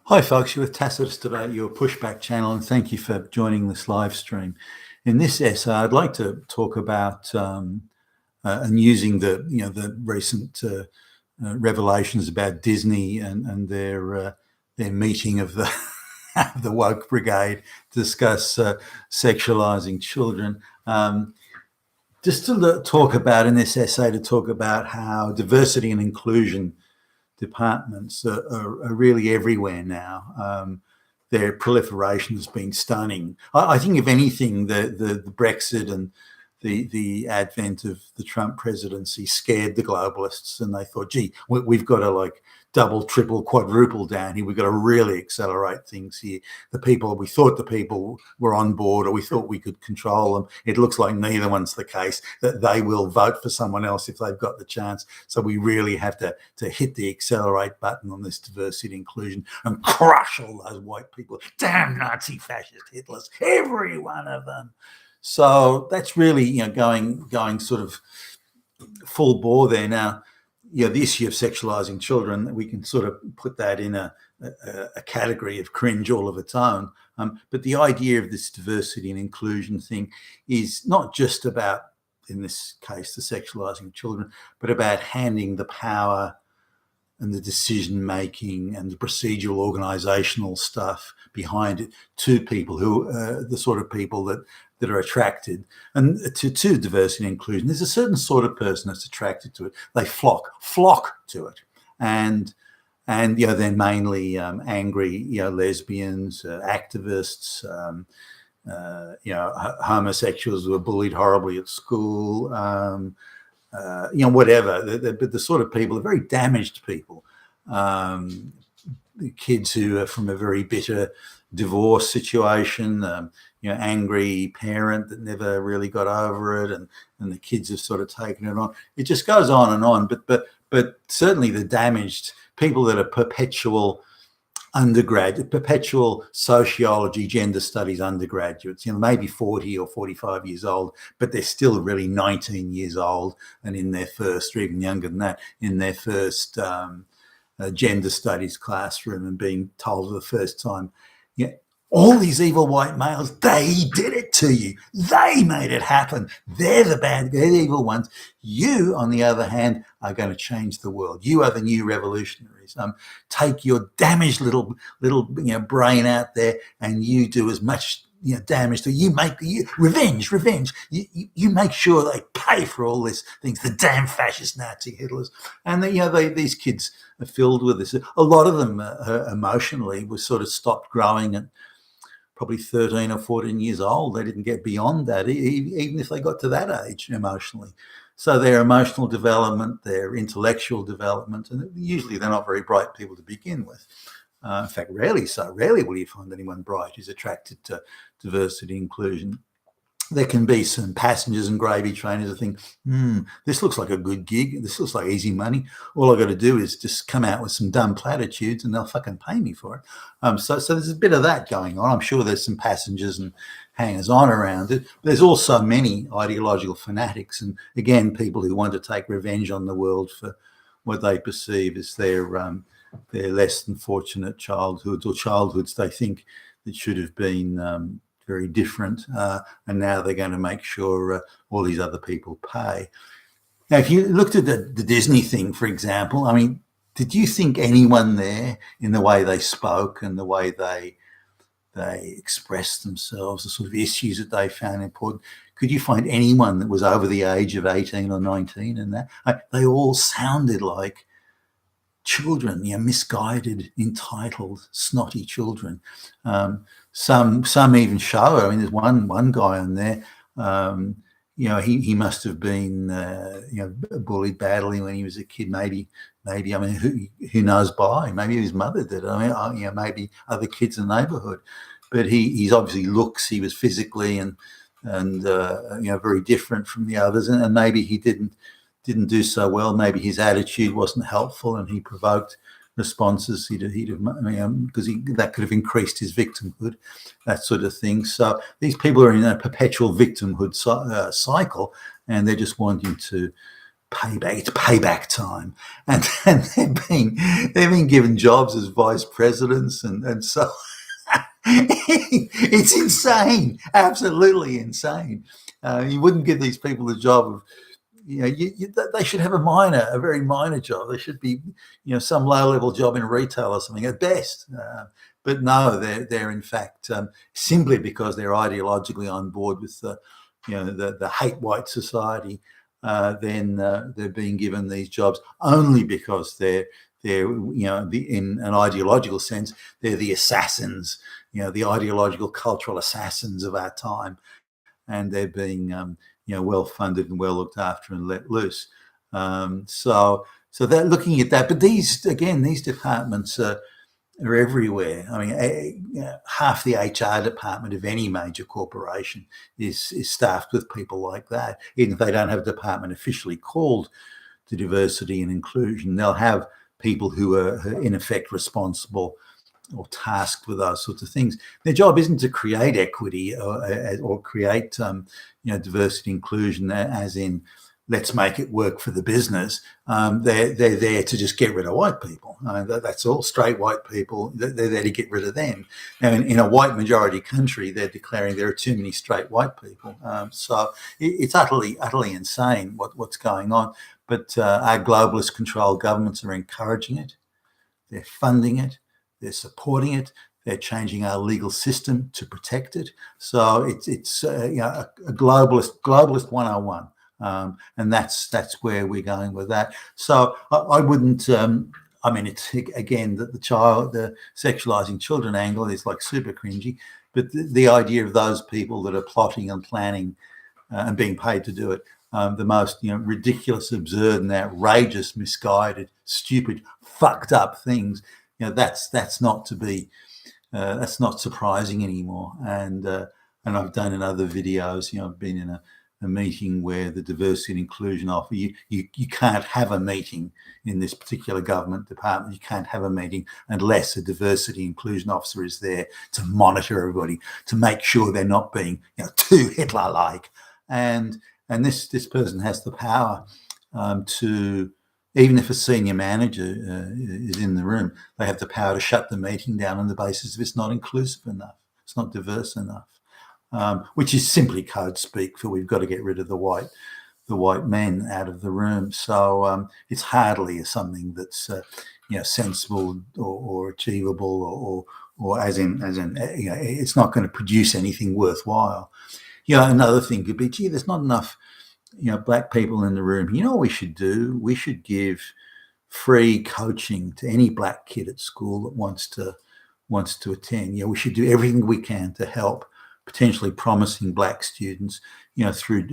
Hi folks, you're with Tacitus today, your pushback channel, and thank you for joining this live stream. In this essay, I'd like to talk about and using the recent revelations about Disney and their meeting of the the woke brigade to discuss sexualizing children. Just to talk about in this essay, to talk about how diversity and inclusion departments are really everywhere now. Their proliferation has been stunning. I think, if anything, the Brexit and the advent of the Trump presidency scared the globalists, and they thought, gee, we've got to double, triple, quadruple down here. We've got to really accelerate things here. We thought the people were on board, or we thought we could control them. It looks like neither one's the case, that they will vote for someone else if they've got the chance. So we really have to hit the accelerate button on this diversity and inclusion and crush all those white people. Damn Nazi fascist Hitlers, every one of them. So that's really, going sort of full bore there. Now, the issue of sexualizing children, we can sort of put that in a category of cringe all of its own. But the idea of this diversity and inclusion thing is not just about, in this case, the sexualizing of children, but about handing the power and the decision making and the procedural organizational stuff behind it to people who are the sort of people that are attracted and to diversity and inclusion. There's a certain sort of person that's attracted to it. They flock to it, and they're mainly angry, lesbians, activists, homosexuals who were bullied horribly at school, whatever. But the sort of people, are very damaged people, kids who are from a very bitter divorce situation, angry parent that never really got over it, and the kids have sort of taken it on. It just goes on and on. But certainly the damaged people that are perpetual sociology, gender studies undergraduates, maybe 40 or 45 years old, but they're still really 19 years old and in their first, or even younger than that, in their first gender studies classroom, and being told for the first time, all these evil white males, they did it to you. They made it happen. They're they're the evil ones. You, on the other hand, are going to change the world. You are the new revolutionaries. Take your damaged little brain out there, and you do as much damage to revenge. You make sure they pay for all these things. The damn fascist Nazi Hitlers, and these kids are filled with this. A lot of them emotionally was sort of stopped growing at probably 13 or 14 years old. They didn't get beyond that, even if they got to that age emotionally. So their emotional development, their intellectual development, and usually they're not very bright people to begin with. In fact, rarely will you find anyone bright who's attracted to diversity inclusion. There can be some passengers and gravy trainers who think, this looks like a good gig. This looks like easy money. All I've got to do is just come out with some dumb platitudes and they'll fucking pay me for it. So there's a bit of that going on. I'm sure there's some passengers and hangers-on around it. There's also many ideological fanatics, and again, people who want to take revenge on the world for what they perceive as their less than fortunate childhoods, or childhoods they think that should have been very different, and now they're going to make sure all these other people pay. Now, if you looked at the Disney thing, for example, I mean, did you think anyone there, in the way they spoke and the way they expressed themselves, the sort of issues that they found important, could you find anyone that was over the age of 18 or 19 in that? They all sounded like children, misguided, entitled, snotty children. Some even show. I mean, there's one guy on there. He must have been bullied badly when he was a kid. Maybe. I mean, who knows? Maybe his mother did. I mean, maybe other kids in the neighbourhood. But he's obviously looks. He was physically and very different from the others, and maybe he didn't do so well. Maybe his attitude wasn't helpful, and he provoked responses because that could have increased his victimhood, that sort of thing. So these people are in a perpetual victimhood cycle, and they're just wanting to payback. It's payback time, and they've been given jobs as vice presidents, and so it's insane, absolutely insane. You wouldn't give these people the job of, they should have a very minor job. They should be, some low-level job in retail or something at best. But no, they're in fact, simply because they're ideologically on board with the hate white society, then they're being given these jobs only because they're in an ideological sense, they're the assassins, the ideological cultural assassins of our time, and they're being well funded and well looked after and let loose. So they're looking at that, but these departments are everywhere. I mean, half the HR department of any major corporation is staffed with people like that. Even if they don't have a department officially called to diversity and inclusion, they'll have people who are in effect responsible or tasked with those sorts of things. Their job isn't to create equity or create diversity inclusion, as in let's make it work for the business. They're there to just get rid of white people. That's all. Straight white people, they're there to get rid of them. Now, in a white majority country, they're declaring there are too many straight white people. So it's utterly insane what's going on. But our globalist controlled governments are encouraging it. They're funding it. They're supporting it. They're changing our legal system to protect it. So it's a globalist 101. And that's where we're going with that. So I wouldn't. It's again that the sexualizing children angle is like super cringy, but the idea of those people that are plotting and planning and being paid to do it, the most ridiculous, absurd, and outrageous, misguided, stupid, fucked up things. That's not to be. That's not surprising anymore. And I've done in other videos. I've been in a meeting where the diversity and inclusion offer, you can't have a meeting in this particular government department. You can't have a meeting unless a diversity inclusion officer is there to monitor everybody, to make sure they're not being too Hitler-like. And this person has the power to, even if a senior manager is in the room, they have the power to shut the meeting down on the basis of it's not inclusive enough, it's not diverse enough. Which is simply code speak for we've got to get rid of the white men out of the room. So it's hardly something that's sensible or achievable or as in it's not going to produce anything worthwhile. Another thing could be, there's not enough black people in the room. What we should do? We should give free coaching to any black kid at school that wants to attend. We should do everything we can to help potentially promising black students, through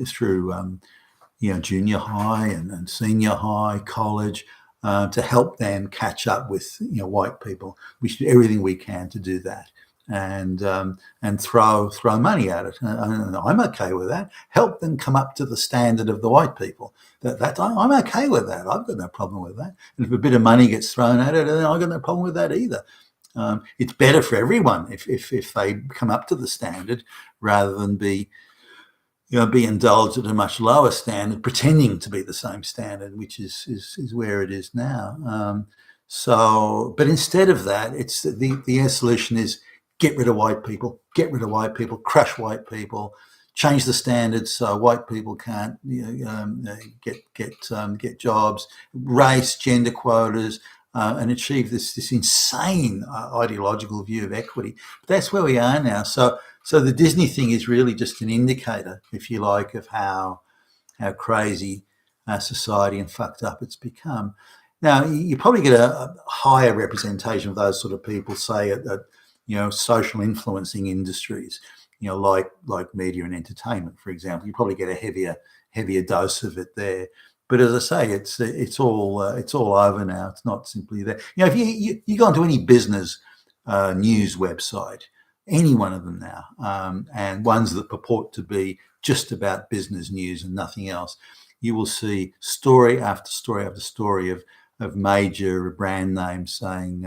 junior high and senior high, college, to help them catch up with white people. We should do everything we can to do that, and throw money at it. I'm okay with that. Help them come up to the standard of the white people. I'm okay with that. I've got no problem with that. And if a bit of money gets thrown at it, then I've got no problem with that either. It's better for everyone if they come up to the standard rather than be indulged at a much lower standard, pretending to be the same standard, which is where it is now. But instead of that, it's the solution is get rid of white people, crush white people, change the standards so white people can't get jobs, race, gender quotas. And achieve this insane ideological view of equity. But that's where we are now. So the Disney thing is really just an indicator, if you like, of how crazy our society and fucked up it's become. Now, you probably get a higher representation of those sort of people, say, at social influencing industries, like media and entertainment, for example. You probably get a heavier dose of it there. But as I say, it's all over now. It's not simply there. If you go onto any business news website, any one of them now, and ones that purport to be just about business news and nothing else, you will see story after story after story of major brand names saying,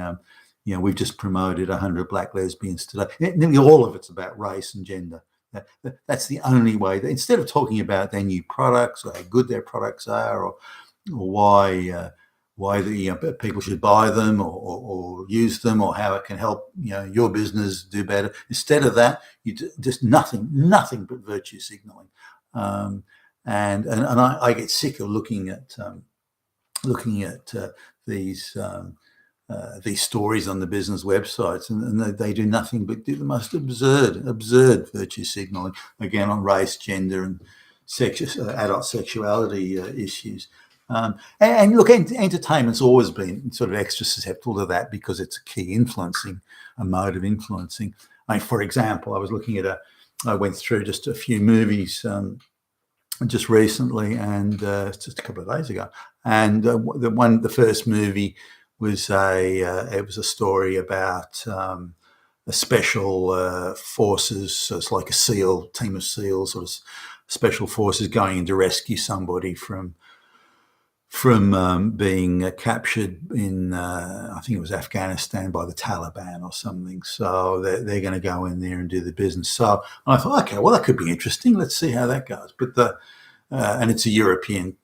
we've just promoted 100 black lesbians today. Nearly all of it's about race and gender. That's the only way. Instead of talking about their new products or how good their products are, or why people should buy them or use them, or how it can help your business do better. Instead of that, you just nothing but virtue signaling, and I get sick of looking at these. These stories on the business websites, and they do nothing but do the most absurd virtue signaling, again, on race, gender, and adult sexuality issues. And look, entertainment's always been sort of extra susceptible to that because it's a mode of influencing. For example, I went through just a few movies just recently, and just a couple of days ago, and the first movie was it was a story about the special forces. So it's like a team of SEALs, sort of special forces going in to rescue somebody from being captured in I think it was Afghanistan by the Taliban or something. So they're going to go in there and do the business. So I thought, okay, well, that could be interesting. Let's see how that goes. But and it's a European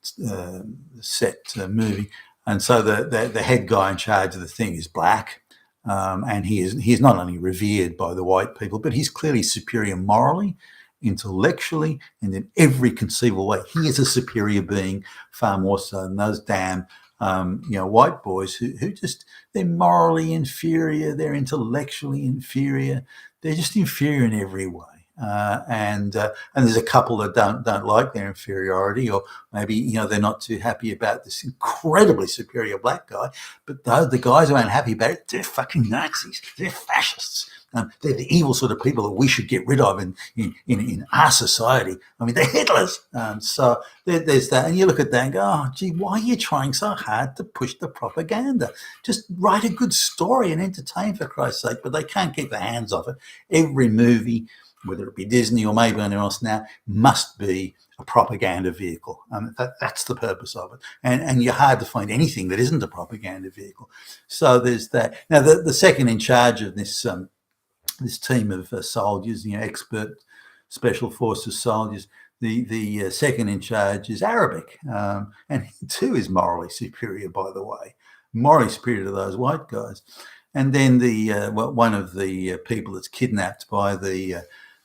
set movie. And so the head guy in charge of the thing is black, and he's not only revered by the white people, but he's clearly superior morally, intellectually, and in every conceivable way. He is a superior being, far more so than those damn white boys who just, they're morally inferior, they're intellectually inferior, they're just inferior in every way. And there's a couple that don't like their inferiority, or maybe they're not too happy about this incredibly superior black guy. But the guys who aren't happy about it, they're fucking Nazis, they're fascists. They're the evil sort of people that we should get rid of in our society. I mean, they're Hitlers. So there's that. And you look at that and go, oh, gee, why are you trying so hard to push the propaganda? Just write a good story and entertain, for Christ's sake. But they can't keep their hands off it. Every movie, whether it be Disney or maybe anyone else now, must be a propaganda vehicle. That's the purpose of it. And you're hard to find anything that isn't a propaganda vehicle. So there's that. Now, the second in charge of this team of soldiers, expert special forces soldiers, the second in charge is Arabic, and he too is morally superior, by the way, morally superior to those white guys. And then one of the people that's kidnapped by the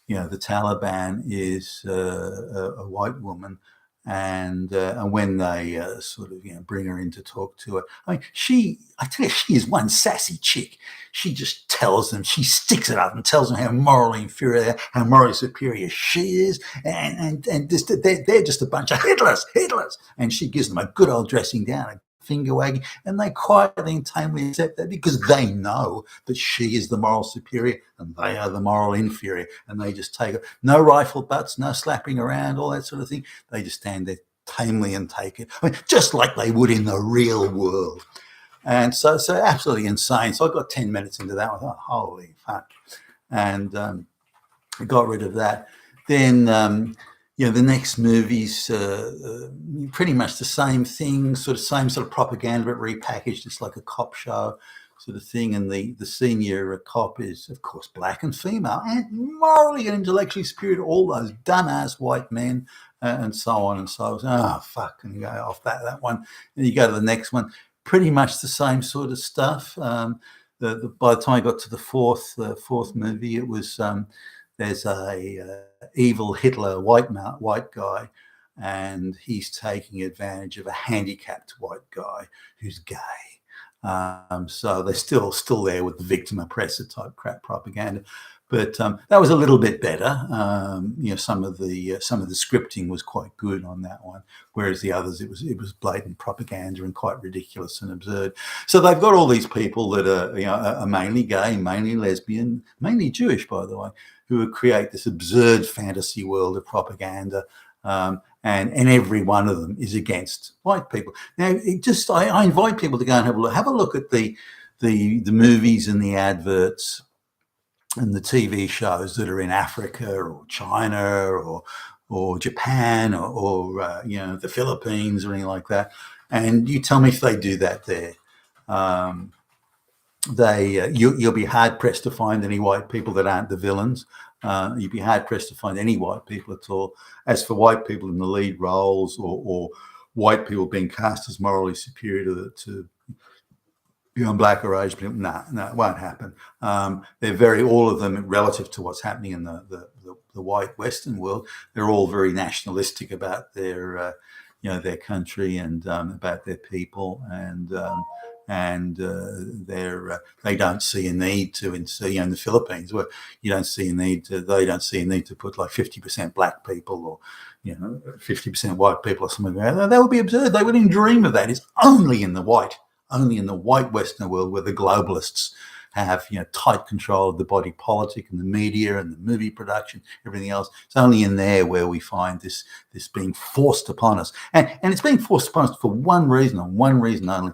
Taliban is a white woman. And when they sort of bring her in to talk to her, I mean, I tell you, she is one sassy chick. She just tells them, she sticks it up and tells them how morally inferior, how morally superior she is, and just, they're just a bunch of Hitlers. And she gives them a good old dressing down, a finger wagging, and they quietly and tamely accept that because they know that she is the moral superior and they are the moral inferior, and they just take it. No rifle butts, no slapping around, all that sort of thing. They just stand there tamely and take it. I mean, just like they would in the real world. And so absolutely insane. So I got 10 minutes into that. I thought, holy fuck. And I got rid of that. Then the next movie's pretty much the same thing, same sort of propaganda, but repackaged. It's like a cop show sort of thing. And the senior cop is, of course, black and female, and morally and intellectually superior to all those dumbass white men, and so on and so on. Oh, fuck. And you go off that one. And you go to the next one. Pretty much the same sort of stuff. By the time I got to the fourth movie, it was there's a evil Hitler white guy, and he's taking advantage of a handicapped white guy who's gay. So they're still there with the victim oppressor type crap propaganda. But that was a little bit better. Some of the scripting was quite good on that one, whereas the others, it was blatant propaganda and quite ridiculous and absurd. So they've got all these people that are mainly gay, mainly lesbian, mainly Jewish, by the way, who create this absurd fantasy world of propaganda. And every one of them is against white people. Now, I invite people to go and have a look at the movies and the adverts and the TV shows that are in Africa or China or Japan or the Philippines or anything like that, and you tell me if they do that there. You'll be hard pressed to find any white people that aren't the villains. You'd be hard pressed to find any white people at all. As for white people in the lead roles, or white people being cast as morally superior to black or Asian people, no, it won't happen. They're all of them, relative to what's happening in the white Western world, they're all very nationalistic about their their country and about their people, and they don't see a need to, in the Philippines, where they don't see a need to put like 50% black people, or 50% white people, or something like that. That would be absurd. They wouldn't even dream of that. It's only in the white Western world where the globalists have tight control of the body politic and the media and the movie production, everything else. It's only in there where we find this being forced upon us, and it's being forced upon us for one reason, and one reason only.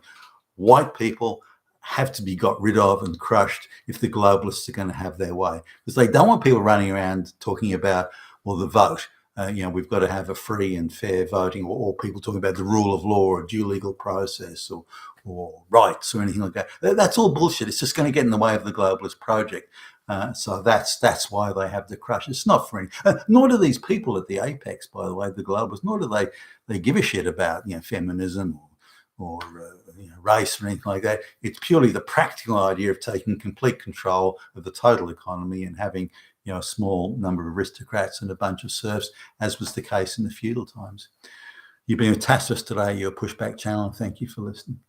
White people have to be got rid of and crushed if the globalists are going to have their way, because they don't want people running around talking about, well, the vote. We've got to have a free and fair voting, or people talking about the rule of law or due legal process, or rights, or anything like that. That's all bullshit. It's just going to get in the way of the globalist project. So that's why they have the crush. It's not for any. Nor do these people at the apex, by the way, the globalists. Nor do they give a shit about feminism or race or anything like that. It's purely the practical idea of taking complete control of the total economy and having a small number of aristocrats and a bunch of serfs, as was the case in the feudal times. You've been with Tassos today, your Pushback channel. Thank you for listening.